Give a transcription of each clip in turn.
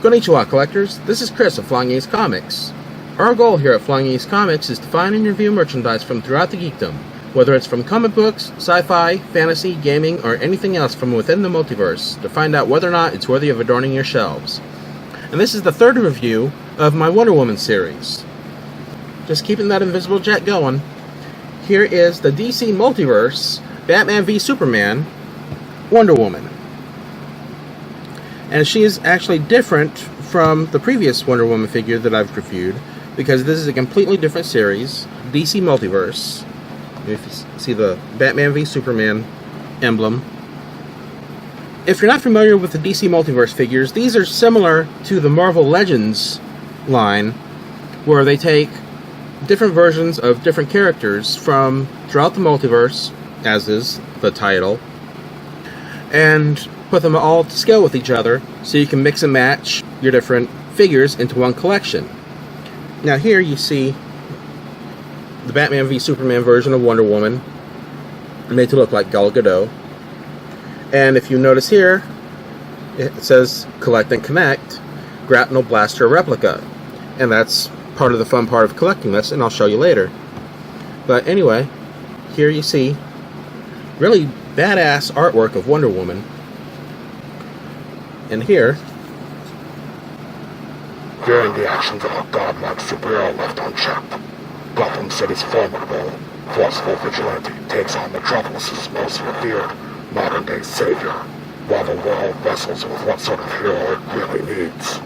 Konnichiwa collectors, this is Chris of Flying Ace Comics. Our goal here at Flying Ace Comics is to find and review merchandise from throughout the geekdom, whether it's from comic books, sci-fi, fantasy, gaming, or anything else from within the multiverse, to find out whether or not it's worthy of adorning your shelves. And this is the third review of my Wonder Woman series. Just keeping that invisible jet going. Here is the DC Multiverse Batman v Superman Wonder Woman. And she is actually different from the previous Wonder Woman figure that I've reviewed, because this is a completely different series, DC Multiverse. If you see the Batman v Superman emblem. If you're not familiar with the DC Multiverse figures, these are similar to the Marvel Legends line, where they take different versions of different characters from throughout the multiverse, as is the title, and put them all to scale with each other so you can mix and match your different figures into one collection. Now here you see the Batman v Superman version of Wonder Woman, made to look like Gal Gadot. And if you notice here, it says Collect and Connect Grapnel Blaster Replica. And that's part of the fun part of collecting this, and I'll show you later. But anyway, here you see really badass artwork of Wonder Woman. And here, fearing the actions of a godlike superhero left unchecked, Gotham City's formidable, forceful vigilante takes on Metropolis's most revered modern-day savior, while the world wrestles with what sort of hero it really needs.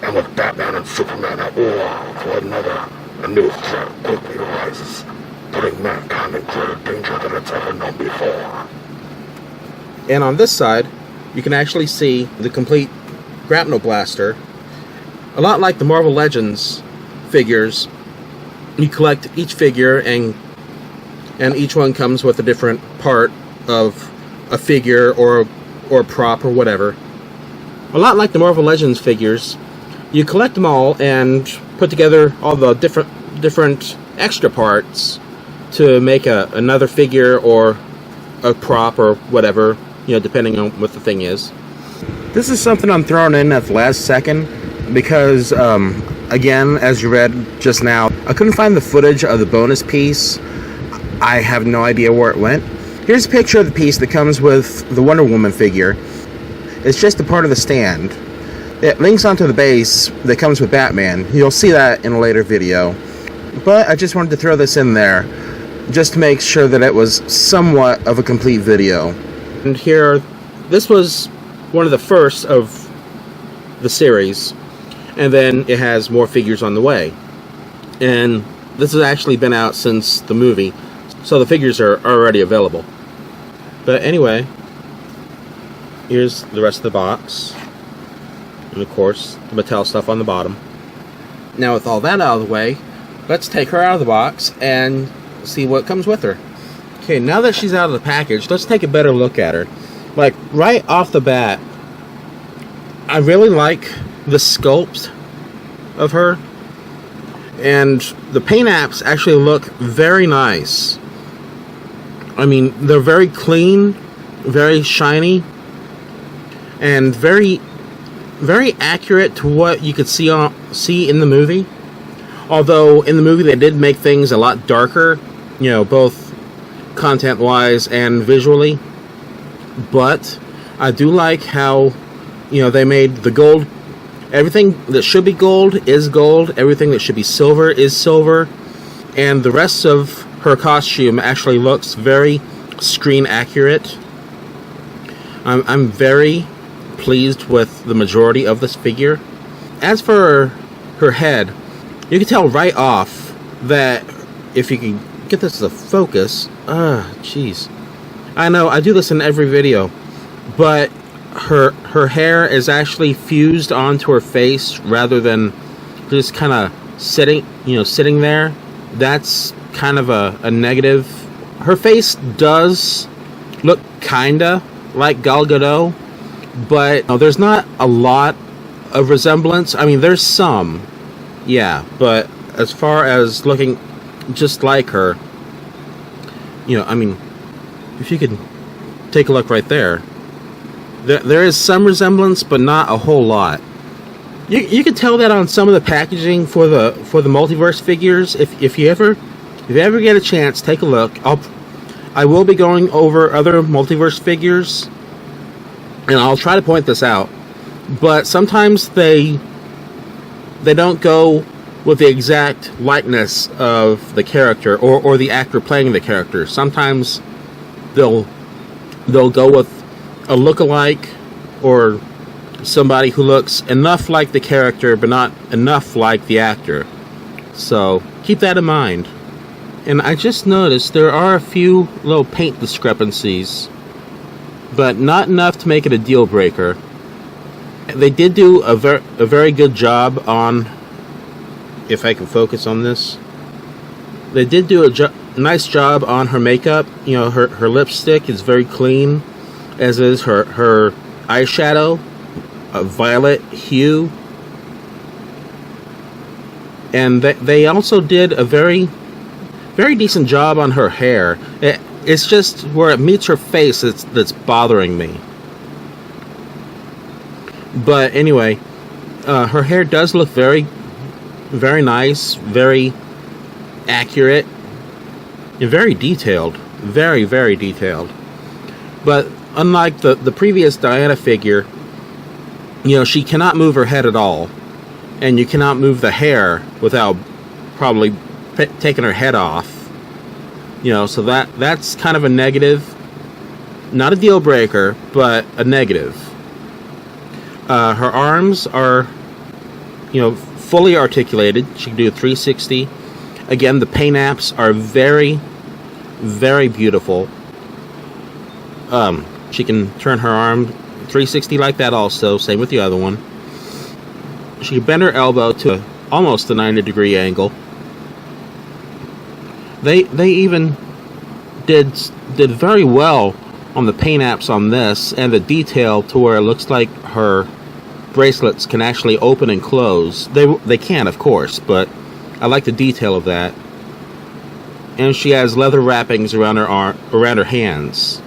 And with Batman and Superman at war for another, a new threat quickly arises, putting mankind in greater danger than it's ever known before. and on this side, you can actually see the complete Grapnel Blaster. A lot like the Marvel Legends figures, you collect each figure, and each one comes with a different part of a figure or prop or whatever. A lot like the Marvel Legends figures, you collect them all and put together all the different extra parts to make another figure or a prop or whatever, depending on what the thing is. This is something I'm throwing in at the last second because, again, as you read just now, I couldn't find the footage of the bonus piece. I have no idea where it went. Here's a picture of the piece that comes with the Wonder Woman figure. It's just a part of the stand. It links onto the base that comes with Batman. You'll see that in a later video. But I just wanted to throw this in there just to make sure that it was somewhat of a complete video. And here, this was one of the first of the series, and then it has more figures on the way. And this has actually been out since the movie, so the figures are already available. But anyway, here's the rest of the box, and of course the Mattel stuff on the bottom. Now with all that out of the way, let's take her out of the box and see what comes with her. Okay, now that she's out of the package, let's take a better look at her. Like, right off the bat, I really like the sculpt of her, and the paint apps actually look very nice. I mean, they're very clean, very shiny, and very, very accurate to what you could see in the movie. Although in the movie they did make things a lot darker, both content-wise and visually. But I do like how, they made the gold. Everything that should be gold is gold. Everything that should be silver is silver. And the rest of her costume actually looks very screen accurate. I'm very pleased with the majority of this figure. As for her head, you can tell right off that, if you can get this to focus, jeez. I know, I do this in every video, but her hair is actually fused onto her face rather than just kind of sitting there. That's kind of a negative. Her face does look kinda like Gal Gadot, but there's not a lot of resemblance. I mean, there's some, yeah, but as far as looking just like her, I mean, if you could take a look right there, there is some resemblance, but not a whole lot. You can tell that on some of the packaging for the multiverse figures. If you ever get a chance, take a look. I will be going over other multiverse figures, and I'll try to point this out. But sometimes they don't go with the exact likeness of the character or the actor playing the character. Sometimes they'll go with a lookalike or somebody who looks enough like the character but not enough like the actor. So keep that in mind. And I just noticed there are a few little paint discrepancies, but not enough to make it a deal breaker. They did do a very good job on, if I can focus on this, they did do a nice job on her makeup. You know, her lipstick is very clean, as is her eyeshadow, a violet hue. And they also did a very decent job on her hair. It's just where it meets her face that's bothering me. But anyway, her hair does look very nice, very accurate, and very detailed. Very detailed. But unlike the previous Diana figure, you know, she cannot move her head at all. And you cannot move the hair without probably taking her head off. You know, so that's kind of a negative. Not a deal breaker, but a negative. Her arms are, you know, fully articulated. She can do a 360. Again, the paint apps are very beautiful. She can turn her arm 360 like that also. Same with the other one. She can bend her elbow to almost a 90-degree angle. They even did very well on the paint apps on this, and the detail to where it looks like her bracelets can actually open and close. They can, of course, but I like the detail of that. And she has leather wrappings around her hands.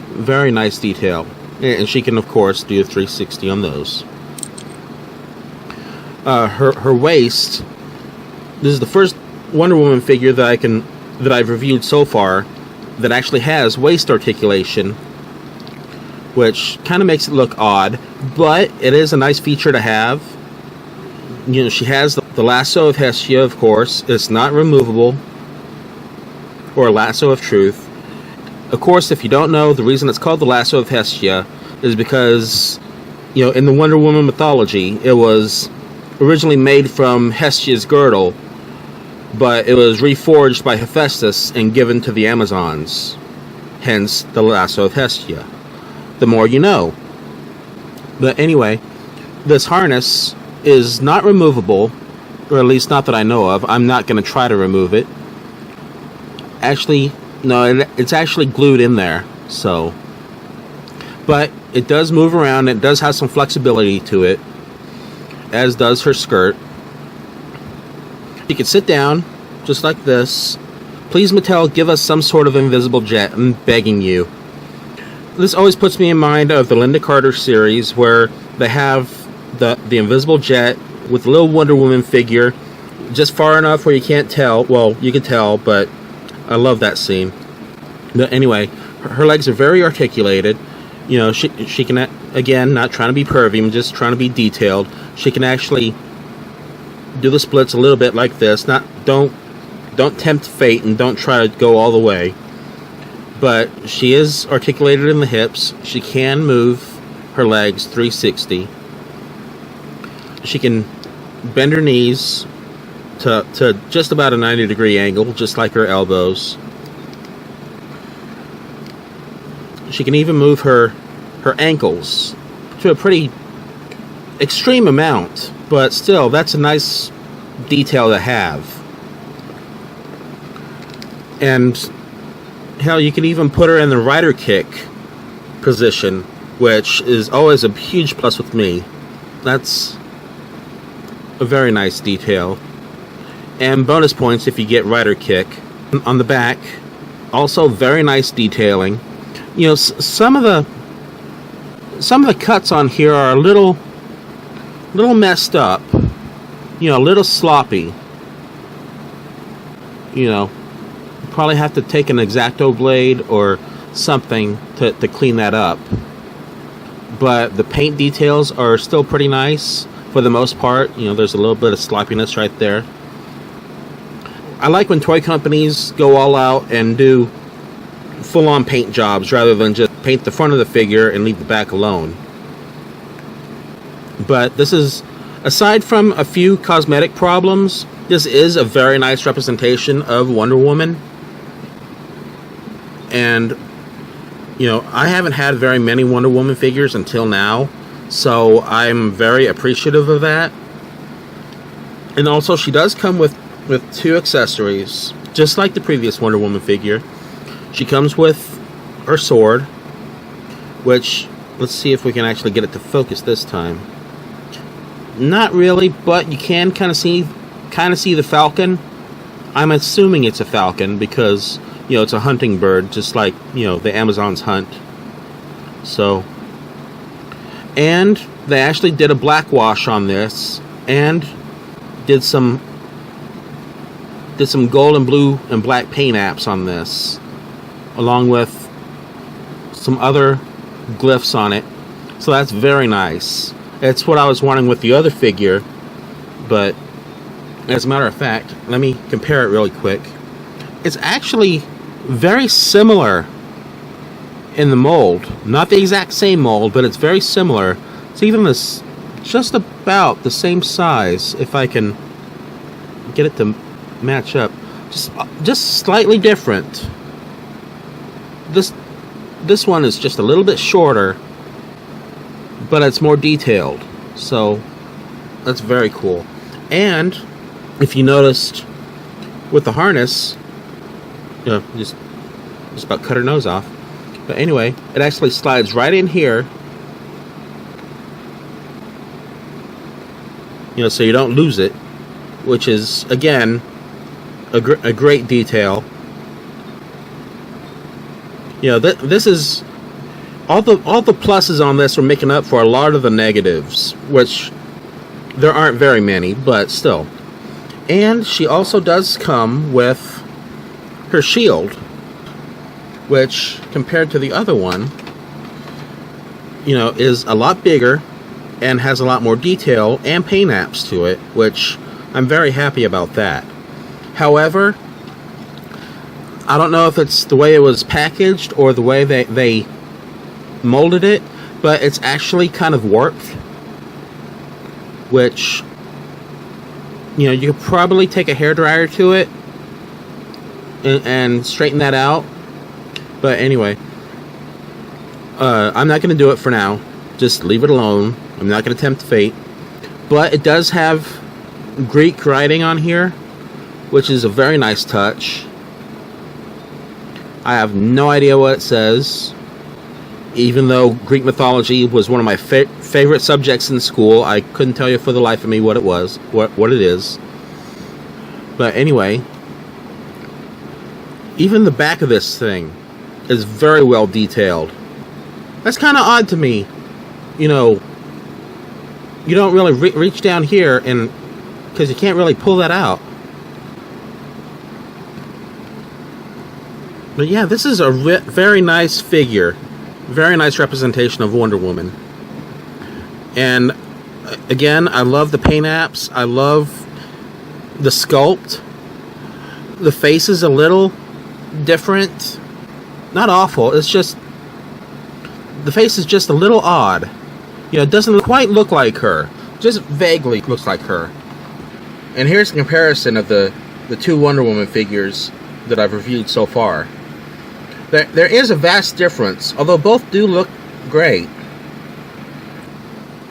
Very nice detail. And she can, of course, do a 360 on those. Her waist. This is the first Wonder Woman figure that I've reviewed so far that actually has waist articulation, which kind of makes it look odd, but it is a nice feature to have. You know, she has the lasso of Hestia, of course. It's not removable, or lasso of truth. Of course, if you don't know, the reason it's called the lasso of Hestia is because, you know, in the Wonder Woman mythology, it was originally made from Hestia's girdle, but it was reforged by Hephaestus and given to the Amazons. Hence, the lasso of Hestia. The more you know. But anyway, this harness is not removable, or at least not that I know of. I'm not going to try to remove it. Actually, no, it's actually glued in there, so. But it does move around, it does have some flexibility to it, as does her skirt. You can sit down, just like this. Please, Mattel, give us some sort of invisible jet. I'm begging you. This always puts me in mind of the Linda Carter series, where they have the invisible jet with the little Wonder Woman figure, just far enough where you can't tell. Well, you can tell, but I love that scene. But anyway, her legs are very articulated. You know, she can, again, not trying to be pervy, I'm just trying to be detailed. She can actually do the splits a little bit like this. Don't tempt fate and don't try to go all the way. But she is articulated in the hips. She can move her legs 360. She can bend her knees to just about a 90-degree angle, just like her elbows. She can even move her ankles to a pretty extreme amount, but still, that's a nice detail to have. And hell, you can even put her in the rider kick position, which is always a huge plus with me. That's a very nice detail. And bonus points if you get rider kick. On the back, also very nice detailing. You know, some of the cuts on here are a little messed up. You know, a little sloppy. You know, probably have to take an X-Acto blade or something to clean that up. But the paint details are still pretty nice for the most part. You know, there's a little bit of sloppiness right there. I like when toy companies go all out and do full-on paint jobs rather than just paint the front of the figure and leave the back alone. But this is, aside from a few cosmetic problems, this is a very nice representation of Wonder Woman. And, you know, I haven't had very many Wonder Woman figures until now, so I'm very appreciative of that. And also, she does come with 2 accessories, just like the previous Wonder Woman figure. She comes with her sword, which, let's see if we can actually get it to focus this time. Not really, but you can kind of see the falcon. I'm assuming it's a falcon because, you know, it's a hunting bird, just like, you know, the Amazons hunt. So, and they actually did a black wash on this and did some gold and blue and black paint apps on this, along with some other glyphs on it. So that's very nice. It's what I was wanting with the other figure, but as a matter of fact, let me compare it really quick. It's actually very similar in the mold. Not the exact same mold, but it's very similar. It's even just about the same size, if I can get it to match up. Just slightly different. This one is just a little bit shorter, but it's more detailed. So that's very cool. And if you noticed with the harness, you know, just about cut her nose off. But anyway, it actually slides right in here. You know, so you don't lose it, which is, again, a great detail. You know, this is all the pluses on this are making up for a lot of the negatives, which there aren't very many, but still. And she also does come with her shield, which compared to the other one, you know, is a lot bigger and has a lot more detail and paint apps to it, which I'm very happy about that. However, I don't know if it's the way it was packaged or the way they molded it, but it's actually kind of warped, which, you know, you could probably take a hairdryer to it and straighten that out. But anyway, I'm not going to do it for now. Just leave it alone. I'm not going to tempt fate. But it does have Greek writing on here, which is a very nice touch. I have no idea what it says. Even though Greek mythology was one of my favorite subjects in school, I couldn't tell you for the life of me what it was, what it is. But anyway, even the back of this thing is very well detailed. That's kind of odd to me. You know, you don't really reach down here, and because you can't really pull that out. But yeah, this is a very nice figure. Very nice representation of Wonder Woman. And again, I love the paint apps. I love the sculpt. The face is a little different. Not awful. It's just the face is just a little odd. You know, it doesn't quite look like her. Just vaguely looks like her. And here's a comparison of the 2 Wonder Woman figures that I've reviewed so far. There is a vast difference, although both do look great.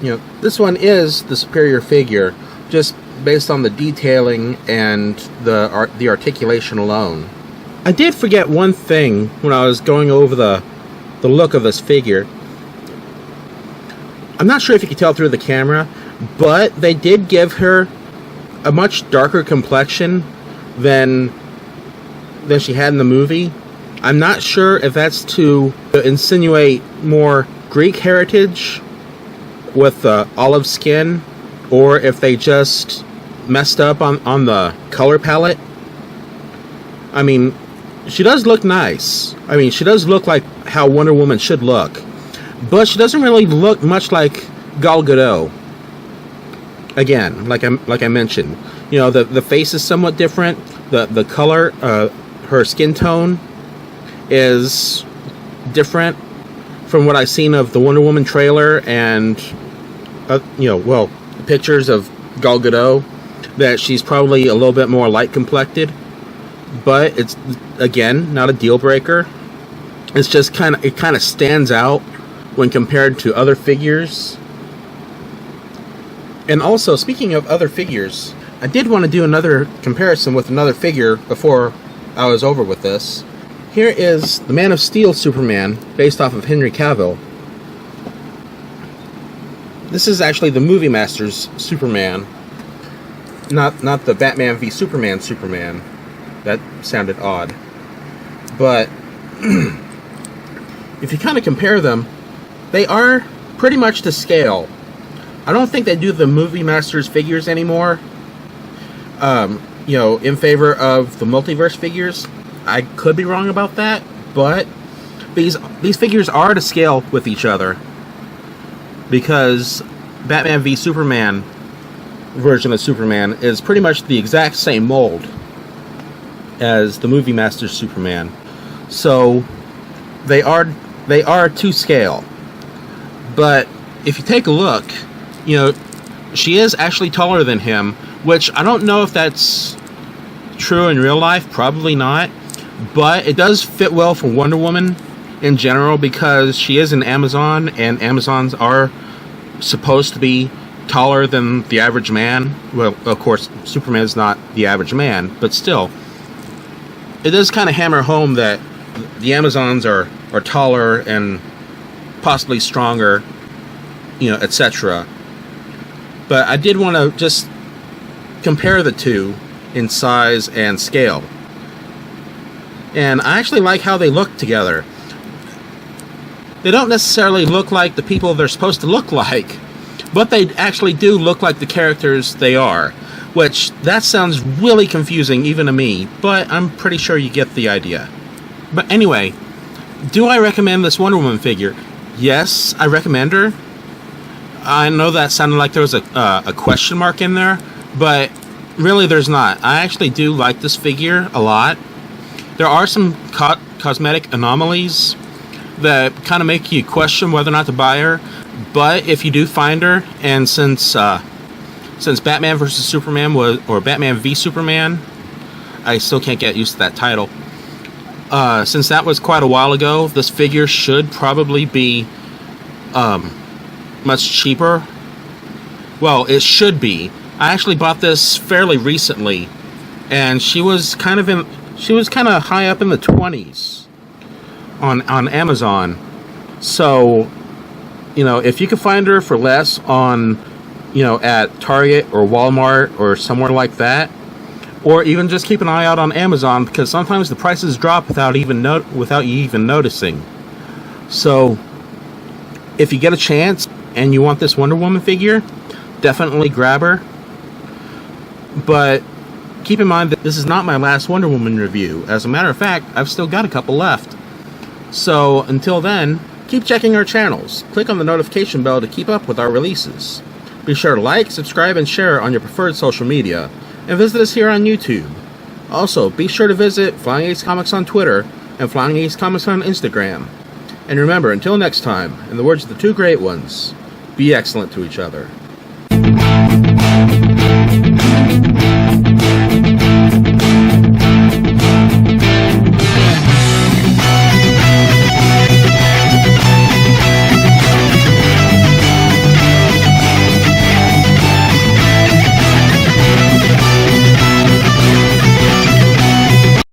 You know, this one is the superior figure, just based on the detailing and the articulation alone. I did forget one thing when I was going over the look of this figure. I'm not sure if you can tell through the camera, but they did give her a much darker complexion than she had in the movie. I'm not sure if that's to insinuate more Greek heritage with olive skin or if they just messed up on the color palette. I mean, she does look nice. I mean, she does look like how Wonder Woman should look. But she doesn't really look much like Gal Gadot. Again, like I mentioned, you know, the face is somewhat different. The color, her skin tone is different from what I've seen of the Wonder Woman trailer and, you know, well, pictures of Gal Gadot, that she's probably a little bit more light complected. But it's, again, not a deal breaker. It's just it kind of stands out when compared to other figures. And also, speaking of other figures, I did want to do another comparison with another figure before I was over with this. Here is the Man of Steel Superman, based off of Henry Cavill. This is actually the Movie Masters Superman, not the Batman v Superman Superman. That sounded odd. But if you kind of compare them, they are pretty much to scale. I don't think they do the Movie Masters figures anymore, you know, in favor of the Multiverse figures. I could be wrong about that, but these figures are to scale with each other, because Batman v Superman version of Superman is pretty much the exact same mold as the Movie Masters Superman. So they are to scale. But if you take a look, you know, she is actually taller than him, which I don't know if that's true in real life, probably not, but it does fit well for Wonder Woman in general, because she is an Amazon, and Amazons are supposed to be taller than the average man. Well, of course, Superman's not the average man, but still, it does kind of hammer home that the Amazons are taller and possibly stronger, you know, etc. But I did want to just compare the two in size and scale. And I actually like how they look together. They don't necessarily look like the people they're supposed to look like, but they actually do look like the characters they are. Which, that sounds really confusing even to me, but I'm pretty sure you get the idea. But anyway, do I recommend this Wonder Woman figure? Yes, I recommend her. I know that sounded like there was a question mark in there, but really there's not. I actually do like this figure a lot. There are some cosmetic anomalies that kind of make you question whether or not to buy her, but if you do find her, and since Batman vs. Superman or Batman v Superman, I still can't get used to that title. Since that was quite a while ago, this figure should probably be much cheaper. Well, it should be. I actually bought this fairly recently, and she was kind of high up in the 20s on Amazon. So, you know, if you could find her for less on, you know, at Target or Walmart or somewhere like that, or even just keep an eye out on Amazon, because sometimes the prices drop without you even noticing. So, if you get a chance and you want this Wonder Woman figure, definitely grab her. But keep in mind that this is not my last Wonder Woman review. As a matter of fact, I've still got a couple left. So, until then, keep checking our channels. Click on the notification bell to keep up with our releases. Be sure to like, subscribe, and share on your preferred social media. And visit us here on YouTube. Also, be sure to visit Flying Ace Comics on Twitter and Flying Ace Comics on Instagram. And remember, until next time, in the words of the two great ones, be excellent to each other.